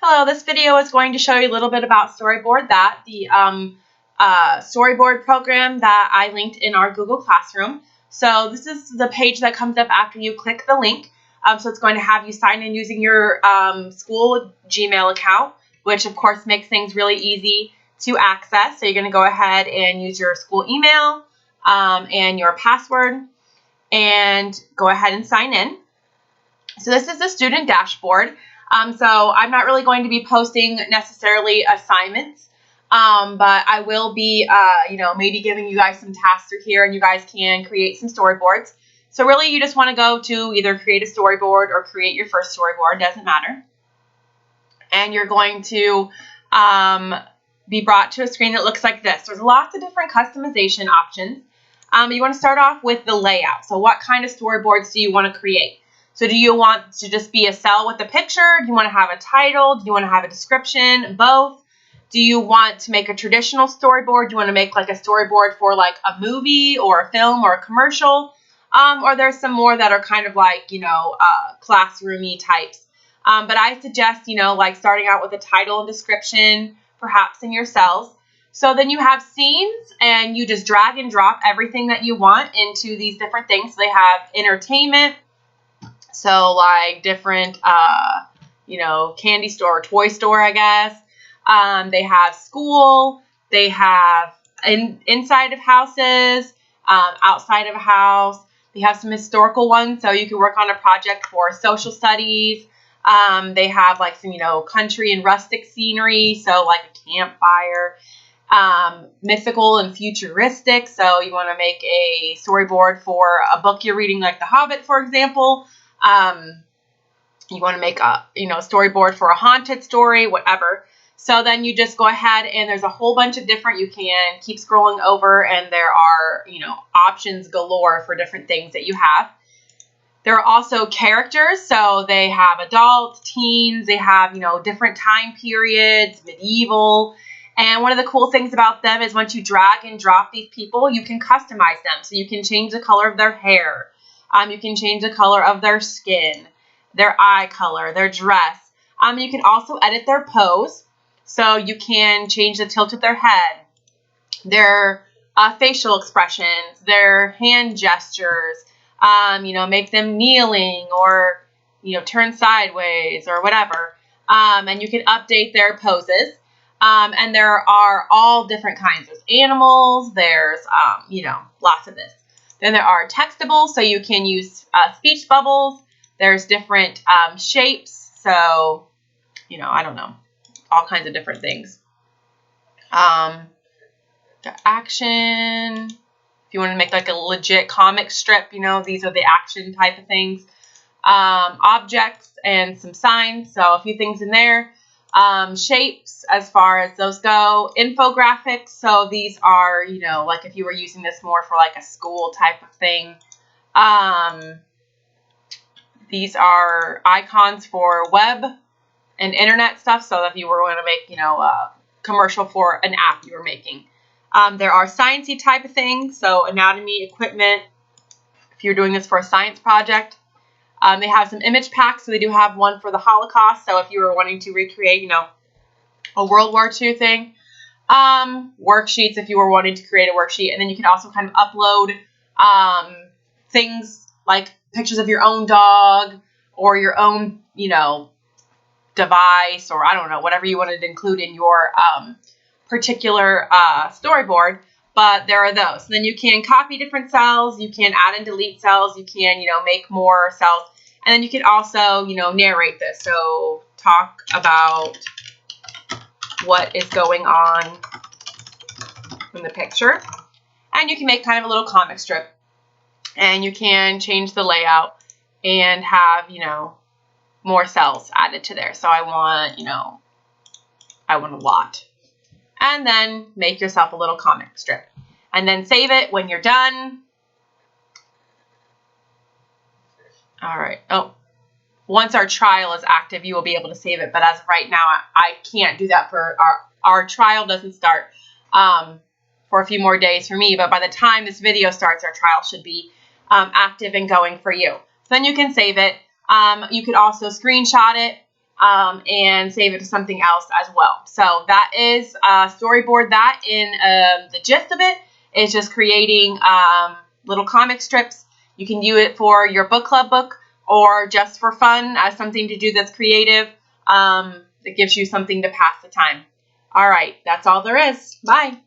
Hello, this video is going to show you a little bit about Storyboard That, the storyboard program that I linked in our Google Classroom. So this is the page that comes up after you click the link. So it's going to have you sign in using your school Gmail account, which of course makes things really easy to access. So you're going to go ahead and use your school email and your password and go ahead and sign in. So this is the student dashboard. So I'm not really going to be posting necessarily assignments, but I will be, maybe giving you guys some tasks through here, and you guys can create some storyboards. So really, you just want to go to either create a storyboard or create your first storyboard, doesn't matter. And you're going to be brought to a screen that looks like this. There's lots of different customization options. You want to start off with the layout. So what kind of storyboards do you want to create? So do you want to just be a cell with a picture? Do you want to have a title? Do you want to have a description? Both? Do you want to make a traditional storyboard? Do you want to make like a storyboard for like a movie or a film or a commercial? Or there's some more that are kind of like, classroomy types. But I suggest, like starting out with a title and description, perhaps in your cells. So then you have scenes, and you just drag and drop everything that you want into these different things. So they have entertainment. So like different, candy store, toy store, I guess. They have school. They have inside of houses, outside of a house. They have some historical ones, so you can work on a project for social studies. They have like some, country and rustic scenery, so like a campfire. Mythical and futuristic, so you want to make a storyboard for a book you're reading, like The Hobbit, for example. You want to make a, storyboard for a haunted story, whatever. So then you just go ahead, and there's a whole bunch of different, you can keep scrolling over, and there are, options galore for different things that you have. There are also characters, so they have adults, teens, they have, different time periods, medieval. And one of the cool things about them is once you drag and drop these people, you can customize them. So you can change the color of their hair. You can change the color of their skin, their eye color, their dress. You can also edit their pose. So you can change the tilt of their head, their facial expressions, their hand gestures, make them kneeling or, turn sideways or whatever. And you can update their poses. And there are all different kinds. There's animals, there's, lots of this. Then there are textables, so you can use speech bubbles. There's different shapes, so, I don't know, all kinds of different things. The action, if you want to make like a legit comic strip, these are the action type of things. Objects and some signs, so a few things in there. Shapes, as far as those go. Infographics, so these are, like if you were using this more for like a school type of thing. These are icons for web and internet stuff, so if you were going to make, a commercial for an app you were making. There are sciencey type of things, so anatomy, equipment, if you're doing this for a science project. They have some image packs, so they do have one for the Holocaust. So if you were wanting to recreate, a World War II thing. Worksheets if you were wanting to create a worksheet. And then you can also kind of upload things like pictures of your own dog or your own, device, or I don't know, whatever you wanted to include in your particular storyboard. But there are those. And then you can copy different cells. You can add and delete cells. You can, make more cells. And then you can also, narrate this. So talk about what is going on in the picture. And you can make kind of a little comic strip. And you can change the layout and have, more cells added to there. So I want a lot. And then make yourself a little comic strip. And then save it when you're done. All right. Oh, once our trial is active, you will be able to save it. But as of right now, I can't do that for our trial doesn't start for a few more days for me. But by the time this video starts, our trial should be active and going for you. So then you can save it. You could also screenshot it. and save it to something else as well. So that is Storyboard That. In the gist of it is just creating little comic strips. You can use it for your book club book or just for fun as something to do that's creative. It gives you something to pass the time. All right, that's all there is. Bye.